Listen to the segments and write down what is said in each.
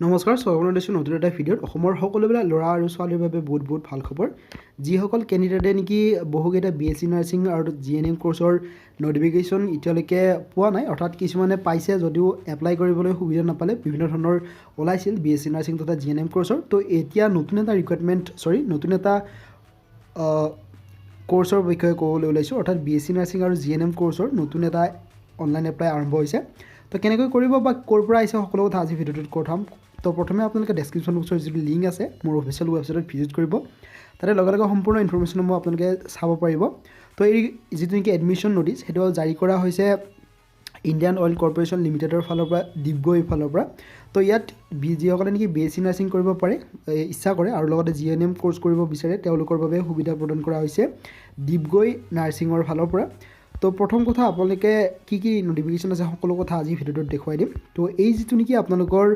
নমস্কাৰ স্বাগতম জনাইছোঁ নতুন এটা ভিডিঅ'ত অসমৰ সকলোবিলাক ল'ৰা আৰু ছোৱালীৰ বাবে বহুত ভাল খবৰ যিসকল কেণ্ডিডেটে নেকি বহুকেইটা BSc নাৰ্ছিং আৰু GNM কোৰ্চৰ নটিফিকেশ্যন এতিয়ালৈকে পোৱা নাই অৰ্থাৎ কিছুমানে পাইছে যদিও এপ্লাই কৰিবলৈ সুবিধা নাপালে বিভিন্ন ধৰণৰ ওলাইছিল BSc নাৰ্ছিং তথা GNM কোৰ্চৰ তো এতিয়া নতুন এটা নতুন এটা কোৰ্চৰ বিষয়ে ক'বলৈ ওলাইছোঁ অৰ্থাৎ BSc নাৰ্ছিং আৰু GNM কোৰ্চৰ নতুন এটা অনলাইন এপ্লাই আৰম্ভ হৈছে তো কেনেকৈ কৰিব বা ক'ৰ পৰা আহিছে সকলো কথা আজি ভিডিঅ'টোত কথাম তো প্ৰথমে আপোনালোকে ডেছক্ৰিপশ্যন বক্সৰ যিটো লিংক আছে মোৰ অফিচিয়েল ৱেবছাইটত ভিজিট কৰিব তাতে লগে লগে সম্পূৰ্ণ ইনফৰমেশ্যনসমূহ আপোনালোকে চাব পাৰিব তো এই যিটো নেকি এডমিশ্যন নটিছ সেইটো জাৰি কৰা হৈছে ইণ্ডিয়ান অইল কৰ্পৰেশ্যন লিমিটেডৰ ফালৰ পৰা ডিগবৈৰ ফালৰ পৰা তো ইয়াত যিসকলে নেকি BSc নাৰ্ছিং কৰিব পাৰে ইচ্ছা কৰে আৰু লগতে GNM কোৰ্চ কৰিব বিচাৰে তেওঁলোকৰ বাবে সুবিধা প্ৰদান কৰা হৈছে ডিগবৈ নাৰ্ছিঙৰ ফালৰ পৰা তো প্ৰথম কথা আপোনালোকে কি নটিফিকেশ্যন আছে সকলো কথা আজি ভিডিঅ'টোত দেখুৱাই দিম তো এই যিটো নেকি আপোনালোকৰ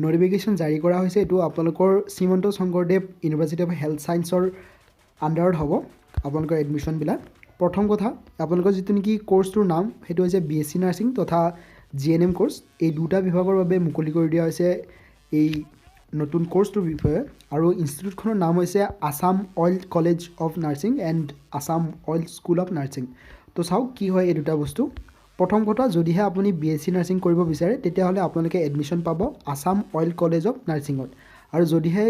নটিফিকেশ্যন জাৰি কৰা হৈছে এইটো আপোনালোকৰ Srimanta Sankardev university of health ছায়েন্সৰ আণ্ডাৰত হ'ব আপোনালোকৰ এডমিশ্যনবিলাক প্ৰথম কথা আপোনালোকৰ যিটো নেকি কোৰ্চটোৰ নাম সেইটো হৈছে BSc নাৰ্ছিং তথা GNM কোৰ্চ এই দুটা বিভাগৰ বাবে মুকলি কৰি দিয়া হৈছে এই নতুন কোৰ্চটোৰ বিষয়ে আৰু ইনষ্টিটিউটখনৰ নাম হৈছে Assam oil college of nursing and Assam oil school of nursing তো চাওক কি হয় এই দুটা বস্তু প্ৰথম কথা যদিহে আপুনি BSc নাৰ্ছিং কৰিব বিচাৰে তেতিয়াহ'লে আপোনালোকে এডমিশ্যন পাব আসাম অইল কলেজ অফ নাৰ্ছিঙত আৰু যদিহে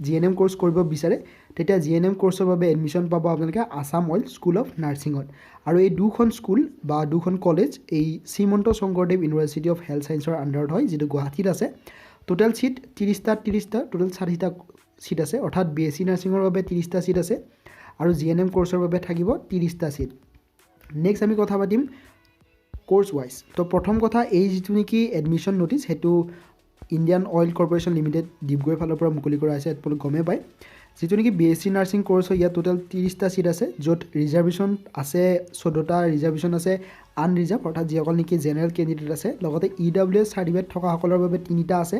GNM কোৰ্চ কৰিব বিচাৰে তেতিয়া GNM কোৰ্চৰ বাবে এডমিশ্যন পাব আপোনালোকে আসাম অইল স্কুল অফ নাৰ্ছিঙত আৰু এই দুখন স্কুল বা দুখন কলেজ এই Srimanta Sankardev university of health ছায়েন্সৰ আণ্ডাৰত হয় যিটো গুৱাহাটীত আছে টোটেল ছিট 30টা টোটেল 40টা ছিট আছে অৰ্থাৎ BSc নাৰ্ছিঙৰ বাবে 30টা ছিট আছে আৰু GNM কোৰ্চৰ বাবে থাকিব 30টা ছিট নেক্সট আমি কথা পাতিম কোৰ্চ ৱাইজ তো প্ৰথম কথা এই যিটো নেকি এডমিশ্যন নটিছ সেইটো ইণ্ডিয়ান অইল কৰ্পৰেশ্যন লিমিটেড ডিগবৈৰ ফালৰ পৰা মুকলি কৰা হৈছে আপোনালোকে গমেই পায় যিটো নেকি BSc নাৰ্ছিং কোৰ্চ হয় ইয়াত টোটেল 30টা ছিট আছে য'ত ৰিজাৰ্ভেশ্যন আছে 14টা ৰিজাৰ্ভেশ্যন আছে আনৰিজাৰ্ভ অৰ্থাৎ যিসকল নেকি জেনেৰেল কেণ্ডিডেট আছে লগতে EWS চাৰ্টিফিকেট থকাসকলৰ বাবে 3টা আছে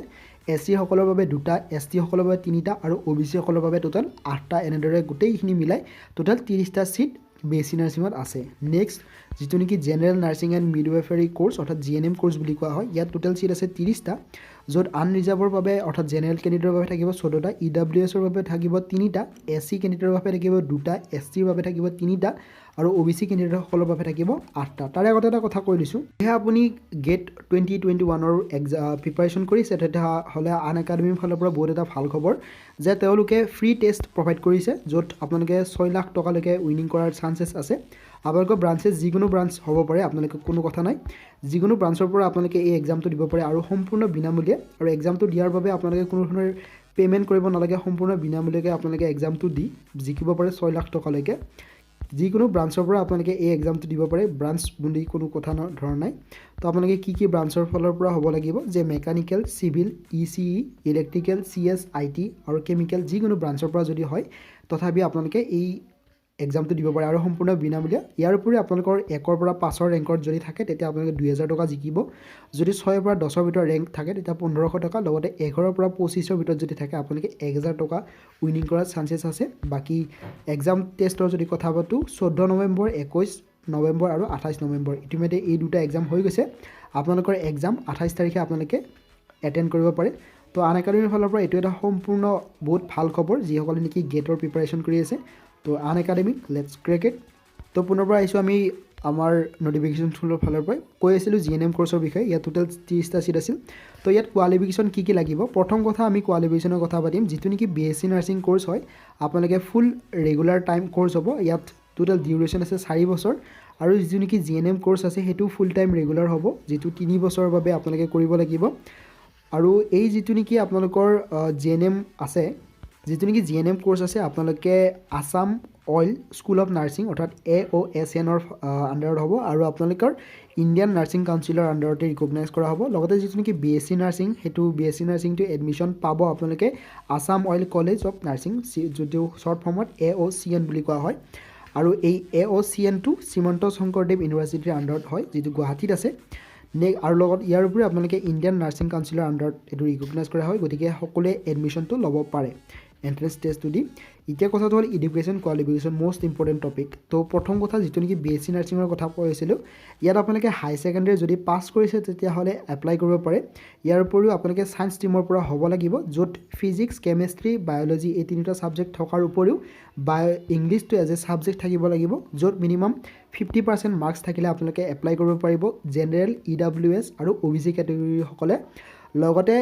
SC সকলৰ বাবে 2টা ST সকলৰ বাবে 3টা আৰু OBC সকলৰ বাবে টোটেল 8টা এনেদৰে গোটেইখিনি মিলাই টোটেল 30টা ছিট BSc নাৰ্ছিঙত আছে নেক্সট যিটো নেকি general nursing and midwifery course অৰ্থাৎ GNM কোৰ্চ বুলি কোৱা হয় ইয়াত টোটেল ছিট আছে 30টা য'ত আনৰিজাৰ্ভৰ বাবে অৰ্থাৎ জেনেৰেল কেণ্ডিডেটৰ বাবে থাকিব 14টা EWSৰ বাবে থাকিব 3টা SC কেণ্ডিডেটৰ বাবে থাকিব 2টা STৰ বাবে থাকিব 3টা আৰু OBC কেণ্ডিডেটসকলৰ বাবে থাকিব 8টা তাৰে আগতে এটা কথা কৈ দিছোঁ সেয়া আপুনি গেট 2021ৰ প্ৰিপাৰেশ্যন কৰিছে তেতিয়াহ'লে আন একাডেমীৰ ফালৰ পৰা বহুত এটা ভাল খবৰ যে তেওঁলোকে ফ্ৰী টেষ্ট প্ৰভাইড কৰিছে য'ত আপোনালোকে 6 লাখ টকালৈকে উইনিং কৰাৰ চান্সেছ আছে আপোনালোকৰ ব্ৰাঞ্চেছ যিকোনো ব্ৰাঞ্চ হ'ব পাৰে আপোনালোকে কোনো কথা নাই যিকোনো ব্ৰাঞ্চৰ পৰা আপোনালোকে এই এক্সামটো দিব পাৰে আৰু সম্পূৰ্ণ বিনামূলীয়া আৰু এক্সামটো দিয়াৰ বাবে আপোনালোকে কোনো ধৰণৰ পে'মেণ্ট কৰিব নালাগে সম্পূৰ্ণ বিনামূলীয়াকৈ আপোনালোকে এক্সামটো দি জিকিব পাৰে 6 লাখ টকালৈকে যিকোনো ব্ৰাঞ্চৰ পৰা আপোনালোকে এই এক্সামটো দিব পাৰে ব্ৰাঞ্চ বুলি কোনো কথা ধৰণৰ নাই তো আপোনালোকে কি ব্ৰাঞ্চৰ ফালৰ পৰা হ'ব লাগিব যে mechanical civil ECE electrical CS IT আৰু কেমিকেল যিকোনো ব্ৰাঞ্চৰ পৰা যদি হয় তথাপি আপোনালোকে এই এক্সামটো দিব পাৰে আৰু সম্পূৰ্ণ বিনামূলীয়া ইয়াৰ উপৰি আপোনালোকৰ 1ৰ পৰা 5ৰ ৰেংকত যদি থাকে তেতিয়া আপোনালোকে 2000 টকা জিকিব যদি 6ৰ পৰা 10ৰ ভিতৰত ৰেংক থাকে তেতিয়া 1500 টকা লগতে 11ৰ পৰা 25ৰ ভিতৰত যদি থাকে আপোনালোকে 1000 টকা উইনিং কৰাৰ চান্সেছ আছে বাকী এক্সাম টেষ্টৰ যদি কথা পাতোঁ 14 নৱেম্বৰ 21 নৱেম্বৰ আৰু 28 নৱেম্বৰ ইতিমধ্যে এই দুটা এক্সাম হৈ গৈছে আপোনালোকৰ এক্সাম 28 তাৰিখে আপোনালোকে এটেণ্ড কৰিব পাৰে তো আন একাডেমীৰ ফালৰ পৰা এইটো এটা সম্পূৰ্ণ বহুত ভাল খবৰ যিসকলে নেকি গেটৰ প্ৰিপাৰেশ্যন কৰি আছে তো আন একাডেমি লেটছ ক্ৰেক ইট তো পুনৰ আহিছোঁ আমি আমাৰ নটিফিকেশ্যন স্কুলৰ ফালৰ পৰা কৈ আছিলোঁ GNM কোৰ্চৰ বিষয়ে ইয়াত টোটেল 30টা ছিট আছিল তো ইয়াত কোৱালিফিকেশ্যন কি লাগিব প্ৰথম কথা আমি কোৱালিফিকেশ্যনৰ কথা পাতিম যিটো নেকি BSc নাৰ্ছিং কোৰ্চ হয় আপোনালোকে ফুল ৰেগুলাৰ টাইম কোৰ্চ হ'ব ইয়াত টোটেল ডিউৰেশ্যন আছে 4 বছৰ আৰু যিটো নেকি GNM কোৰ্চ আছে সেইটো ফুল টাইম ৰেগুলাৰ হ'ব যিটো 3 বছৰৰ বাবে আপোনালোকে কৰিব লাগিব আৰু এই যিটো নেকি আপোনালোকৰ GNM আছে যিটো নেকি GNM কোৰ্চ আছে আপোনালোকে Assam oil school of nursing অৰ্থাৎ AOSNৰ আণ্ডাৰত হ'ব আৰু আপোনালোকৰ ইণ্ডিয়ান নাৰ্ছিং কাউন্সিলৰ আণ্ডাৰতে ৰিকগনাইজ কৰা হ'ব লগতে যিটো নেকি BSc নাৰ্ছিং সেইটো BSc নাৰ্ছিংটো এডমিশ্যন পাব আপোনালোকে Assam oil college of nursing যিটো শ্বৰ্ট ফৰ্মত AOCN বুলি কোৱা হয় আৰু এই AOCNটো শ্ৰীমন্ত শংকৰদেৱ ইউনিভাৰ্চিটিৰ আণ্ডাৰত হয় যিটো গুৱাহাটীত আছে আৰু লগত ইয়াৰ উপৰি আপোনালোকে ইণ্ডিয়ান নাৰ্ছিং কাউন্সিলৰ আণ্ডাৰত এইটো ৰিকগনাইজ কৰা হয় গতিকে সকলোৱে এডমিশ্যনটো ল'ব পাৰে এণ্ট্ৰেঞ্চ টেষ্টটো দি এতিয়া কথাটো হ'ল education qualification most important topic তো প্ৰথম কথা যিটো নেকি BSc নাৰ্ছিঙৰ কথা কৈছিলোঁ ইয়াত আপোনালোকে হাই ছেকেণ্ডেৰী যদি পাছ কৰিছে তেতিয়াহ'লে এপ্লাই কৰিব পাৰে ইয়াৰ উপৰিও আপোনালোকে ছায়েন্স ষ্ট্ৰীমৰ পৰা হ'ব লাগিব য'ত ফিজিক্স কেমেষ্ট্ৰি বায়'লজি এই তিনিটা ছাবজেক্ট থকাৰ উপৰিও ইংলিছটো এজ এ ছাবজেক্ট থাকিব লাগিব য'ত মিনিমাম 50% মাৰ্কছ থাকিলে আপোনালোকে এপ্লাই কৰিব পাৰিব জেনেৰেল EWS আৰু OBC কেটেগৰীসকলে লগতে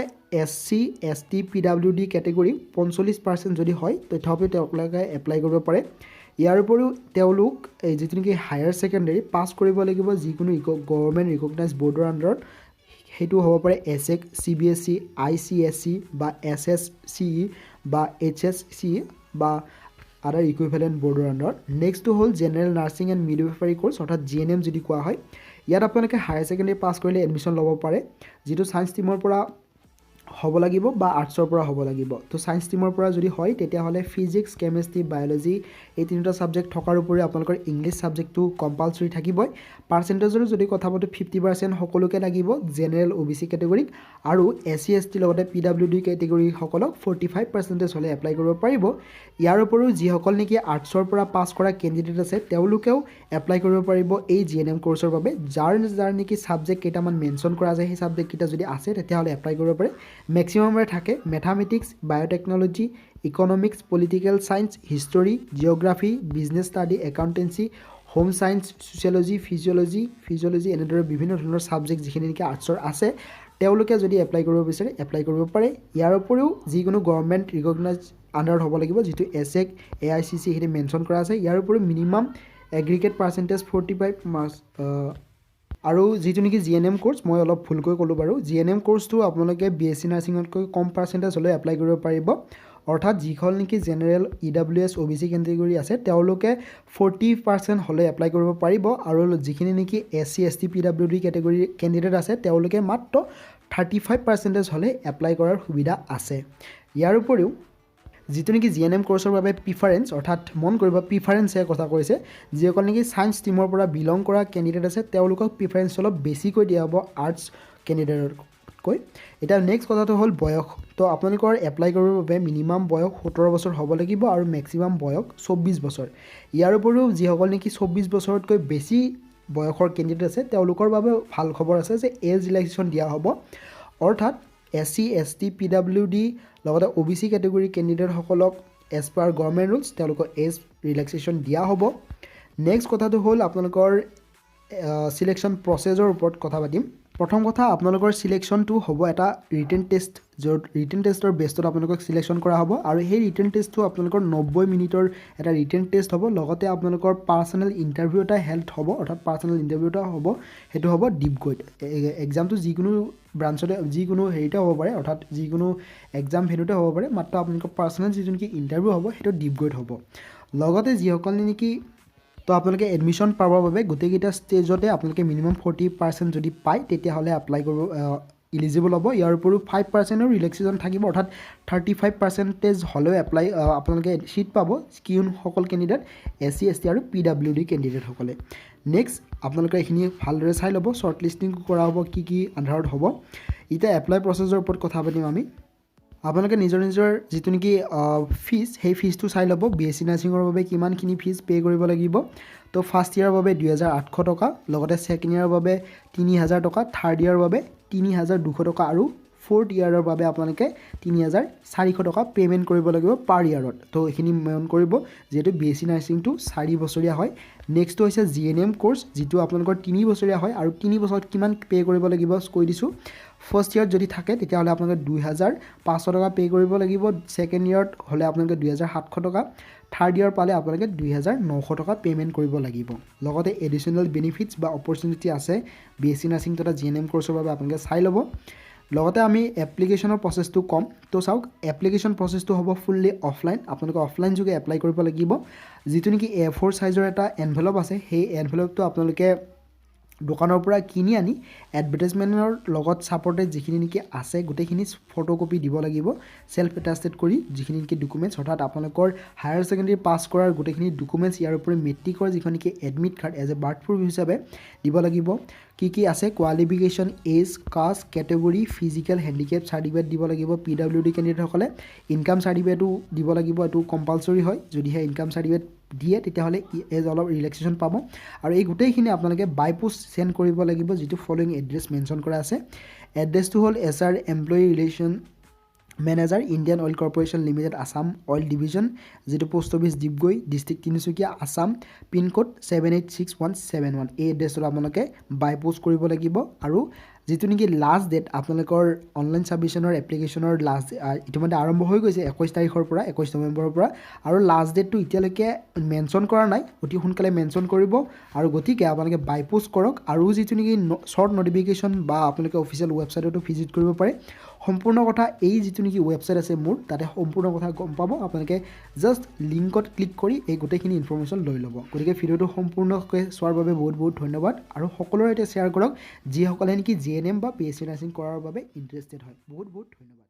SC ST PWD কেটেগৰী 45% যদি হয় তথাপিও তেওঁলোকে এপ্লাই কৰিব পাৰে ইয়াৰ উপৰিও তেওঁলোক যিটো নেকি হায়াৰ ছেকেণ্ডেৰী পাছ কৰিব লাগিব যিকোনো গভৰ্ণমেণ্ট ৰিকগনাইজ বৰ্ডৰ আণ্ডাৰত সেইটো হ'ব পাৰে ESSEC CBSE ICSE বা SSCE বা HSCE বা আদাৰ ইকুইভেলেণ্ট বৰ্ডৰ আণ্ডাৰত নেক্সটটো হ'ল general nursing and midwifery course অৰ্থাৎ GNM যদি কোৱা হয় ইয়াত আপোনালোকে হায়াৰ ছেকেণ্ডেৰী পাছ কৰিলে এডমিশ্যন ল'ব পাৰে যিটো ছায়েন্স ষ্ট্ৰীমৰ পৰা হ'ব লাগিব বা আৰ্টছৰ পৰা হ'ব লাগিব তো ছায়েন্স ষ্ট্ৰীমৰ পৰা যদি হয় তেতিয়াহ'লে ফিজিক্স কেমেষ্ট্ৰি বায়'লজি এই তিনিটা ছাবজেক্ট থকাৰ উপৰিও আপোনালোকৰ ইংলিছ ছাবজেক্টটো কম্পালচৰি থাকিবই পাৰ্চেণ্টেজৰো যদি কথা পাতোঁ 50% সকলোকে লাগিব জেনেৰেল OBC কেটেগৰীক আৰু SC ST লগতে PWD কেটেগৰীসকলক 45% হ'লে এপ্লাই কৰিব পাৰিব ইয়াৰ উপৰিও যিসকল নেকি আৰ্টছৰ পৰা পাছ কৰা কেণ্ডিডেট আছে তেওঁলোকেও এপ্লাই কৰিব পাৰিব এই GNM কোৰ্চৰ বাবে যাৰ নেকি ছাবজেক্ট কেইটামান মেনশ্যন কৰা যায় সেই ছাবজেক্টকেইটা যদি আছে তেতিয়াহ'লে এপ্লাই কৰিব পাৰে মেক্সিমামৰে থাকে mathematics biotechnology economics political science history geography business study accountancy home science sociology physiology এনেদৰে বিভিন্ন ধৰণৰ ছাবজেক্ট যিখিনি নেকি আৰ্টছৰ আছে তেওঁলোকে যদি এপ্লাই কৰিব বিচাৰে এপ্লাই কৰিব পাৰে ইয়াৰ উপৰিও যিকোনো গভৰ্ণমেণ্ট ৰিকগনাইজ আণ্ডাৰত হ'ব লাগিব যিটো ESSEC AICC সেইখিনি মেনশ্যন কৰা আছে ইয়াৰ উপৰিও মিনিমাম এগ্ৰিগেট পাৰ্চেণ্টেজ 45 মাৰ্কছ আৰু যিটো নেকি GNM কোৰ্চ মই অলপ ভুলকৈ ক'লোঁ বাৰু GNM কোৰ্চটো আপোনালোকে BSc নাৰ্ছিঙতকৈ কম পাৰ্চেণ্টেজ হ'লেও এপ্লাই কৰিব পাৰিব অৰ্থাৎ যিখন নেকি জেনেৰেল EWS OBC কেটেগৰী আছে তেওঁলোকে 40% হ'লে এপ্লাই কৰিব পাৰিব আৰু যিখিনি নেকি SC ST PWD category candidate আছে তেওঁলোকে মাত্ৰ 35% হ'লে এপ্লাই কৰাৰ সুবিধা আছে ইয়াৰ উপৰিও যিটো নেকি GNM কোৰ্চৰ বাবে প্ৰিফাৰেঞ্চ অৰ্থাৎ মন কৰিব প্ৰিফাৰেঞ্চৰ কথা কৈছে যিসকল নেকি ছায়েন্স ষ্ট্ৰীমৰ পৰা বিলং কৰা কেণ্ডিডেট আছে তেওঁলোকক প্ৰিফাৰেঞ্চ অলপ বেছিকৈ দিয়া হ'ব আৰ্টছ কেণ্ডিডেটতকৈ এতিয়া নেক্সট কথাটো হ'ল বয়স তো আপোনালোকৰ এপ্লাই কৰিবৰ বাবে মিনিমাম বয়স 17 বছৰ হ'ব লাগিব আৰু মেক্সিমাম বয়স 24 বছৰ ইয়াৰ উপৰিও যিসকল নেকি 24 বছৰতকৈ বেছি বয়সৰ কেণ্ডিডেট আছে তেওঁলোকৰ বাবে ভাল খবৰ আছে যে এজ ৰিলেক্সেশ্যন দিয়া হ'ব অৰ্থাৎ SC ST PWD লগতে OBC কেটেগৰী কেণ্ডিডেটসকলক এজ পাৰ গভৰ্ণমেণ্ট ৰুলছ তেওঁলোকৰ এজ ৰিলেক্সেশ্যন দিয়া হ'ব নেক্সট কথাটো হ'ল আপোনালোকৰ চিলেকশ্যন প্ৰচেছৰ ওপৰত কথা পাতিম প্ৰথম কথা আপোনালোকৰ চিলেকশ্যনটো হ'ব এটা ৰিটেন টেষ্ট য'ত ৰিটেন টেষ্টৰ বেষ্টত আপোনালোকক চিলেকশ্যন কৰা হ'ব আৰু সেই ৰিটেন টেষ্টটো আপোনালোকৰ 90 মিনিটৰ এটা ৰিটেন টেষ্ট হ'ব লগতে আপোনালোকৰ পাৰ্চনেল ইণ্টাৰভিউ এটা হেল্ড হ'ব অৰ্থাৎ পাৰ্চনেল ইণ্টাৰভিউ এটা হ'ব সেইটো হ'ব ডিপগৈত এক্সামটো যিকোনো ব্ৰাঞ্চতে যিকোনো হেৰিতে হ'ব পাৰে অৰ্থাৎ যিকোনো এক্সাম ভেন্যুতে হ'ব পাৰে মাত্ৰ আপোনালোকৰ পাৰ্চনেল যিটো নেকি ইণ্টাৰভিউ হ'ব সেইটো ডিপগৈত হ'ব লগতে যিসকল নেকি তো আপোনালোকে এডমিশ্যন পাবৰ বাবে গোটেইকেইটা ষ্টেজতে আপোনালোকে মিনিমাম 40% যদি পায় তেতিয়াহ'লে এপ্লাই কৰিব ইলিজিবল হ'ব ইয়াৰ উপৰিও 5%ৰ ৰিলেক্সেশ্যন থাকিব অৰ্থাৎ 35% হ'লেও এপ্লাই আপোনালোকে ছিট পাব কিয়নসকল কেণ্ডিডেট SC ST আৰু PWD কেণ্ডিডেটসকলে নেক্সট আপোনালোকে এইখিনি ভালদৰে চাই ল'ব শ্বৰ্ট লিষ্টিং কৰা হ'ব কি আন্ধাৰত হ'ব এতিয়া এপ্লাই প্ৰচেছৰ ওপৰত কথা পাতিম আমি আপোনালোকে নিজৰ যিটো নেকি ফিজ সেই ফিজটো চাই ল'ব BSc নাৰ্ছিঙৰ বাবে কিমানখিনি ফিজ পে' কৰিব লাগিব তো ফাৰ্ষ্ট ইয়াৰৰ বাবে 2800 টকা লগতে ছেকেণ্ড ইয়াৰৰ বাবে 3000 টকা থাৰ্ড ইয়াৰৰ বাবে 3200 টকা আৰু ফ'ৰ্থ ইয়াৰৰ বাবে আপোনালোকে 3400 টকা পে'মেণ্ট কৰিব লাগিব পাৰ ইয়াৰত তো এইখিনি মন কৰিব যিহেতু BSc নাৰ্ছিংটো 4 বছৰীয়া হয় নেক্সটটো হৈছে GNM কোৰ্চ যিটো আপোনালোকৰ 3 বছৰীয়া হয় আৰু 3 বছৰত কিমান পে' কৰিব লাগিব কৈ দিছোঁ ফাৰ্ষ্ট ইয়াৰত যদি থাকে তেতিয়াহ'লে আপোনালোকে 2500 টকা পে' কৰিব লাগিব ছেকেণ্ড ইয়াৰত হ'লে আপোনালোকে 2700 টকা থাৰ্ড ইয়াৰ পালে আপোনালোকে 2900 টকা পে'মেণ্ট কৰিব লাগিব লগতে এডিশ্যনেল বেনিফিটছ বা অপৰচুনিটি আছে BSc নাৰ্ছিং তথা GNM কোৰ্চৰ বাবে আপোনালোকে চাই ল'ব লগতে আমি এপ্লিকেশ্যনৰ প্ৰচেছটো ক'ম তো চাওক এপ্লিকেশ্যন প্ৰচেছটো হ'ব ফুল্লি অফলাইন আপোনালোকে অফলাইন যোগে এপ্লাই কৰিব লাগিব যিটো নেকি A4 সাইজৰ এটা এনভেলপ আছে সেই এনভেলপটো আপোনালোকে দোকানৰ পৰা কিনি আনি এডভাৰটাইজমেণ্টৰ লগত ছাপৰ্টেড যিখিনি নেকি আছে গোটেইখিনি ফটোকপি দিব লাগিব সেলফ এটাষ্টেড কৰি যিখিনি নেকি ডকুমেণ্টছ অৰ্থাৎ আপোনালোকৰ হায়াৰ ছেকেণ্ডেৰী পাছ কৰাৰ গোটেইখিনি ডকুমেণ্টছ ইয়াৰ উপৰি মেট্ৰিকৰ যিখন নেকি admit card as a birth proof হিচাপে দিব লাগিব কি আছে qualification as caste category physical handicap certificate দিব লাগিব PWD কেণ্ডিডেটসকলে ইনকাম চাৰ্টিফিকেটো দিব লাগিব এইটো কম্পালচৰি হয় যদিহে ইনকাম চাৰ্টিফিকেট দিয়ে তেতিয়াহ'লে এজ অলপ ৰিলেক্সেশ্যন পাব আৰু এই গোটেইখিনি আপোনালোকে বাই পোষ্ট চেণ্ড কৰিব লাগিব যিটো ফলোইং এড্ৰেছ মেনশ্যন কৰা আছে এড্ৰেছটো হ'ল SR employee relation manager Indian Oil Corporation Limited Assam Oil Division যিটো post office Digboi district Tinsukia Assam pincode 786171 এই এড্ৰেছটোত আপোনালোকে বাই পোষ্ট কৰিব লাগিব আৰু যিটো নেকি লাষ্ট ডেট আপোনালোকৰ অনলাইন ছাবমিশ্যনৰ এপ্লিকেশ্যনৰ লাষ্ট ইতিমধ্যে আৰম্ভ হৈ গৈছে 21 তাৰিখৰ পৰা 21 নৱেম্বৰৰ পৰা আৰু লাষ্ট ডেটটো এতিয়ালৈকে মেনশ্যন কৰা নাই অতি সোনকালে মেনশ্যন কৰিব আৰু গতিকে আপোনালোকে বাই পোষ্ট কৰক আৰু যিটো নেকি শ্বৰ্ট নটিফিকেশ্যন বা আপোনালোকে অফিচিয়েল ৱেবছাইটতো ভিজিট কৰিব পাৰে সম্পূৰ্ণ কথা এই যিটো নেকি ৱেবছাইট আছে মোৰ তাতে সম্পূৰ্ণ কথা গম পাব আপোনালোকে জাষ্ট লিংকত ক্লিক কৰি এই গোটেইখিনি ইনফৰমেশ্যন লৈ ল'ব গতিকে ভিডিঅ'টো সম্পূৰ্ণকৈ চোৱাৰ বাবে বহুত বহুত ধন্যবাদ আৰু সকলোৰে সৈতে শ্বেয়াৰ কৰক যিসকলে নেকি GNM বা PSC নাৰ্ছিং কৰাৰ বাবে ইণ্টাৰেষ্টেড হয় বহুত বহুত ধন্যবাদ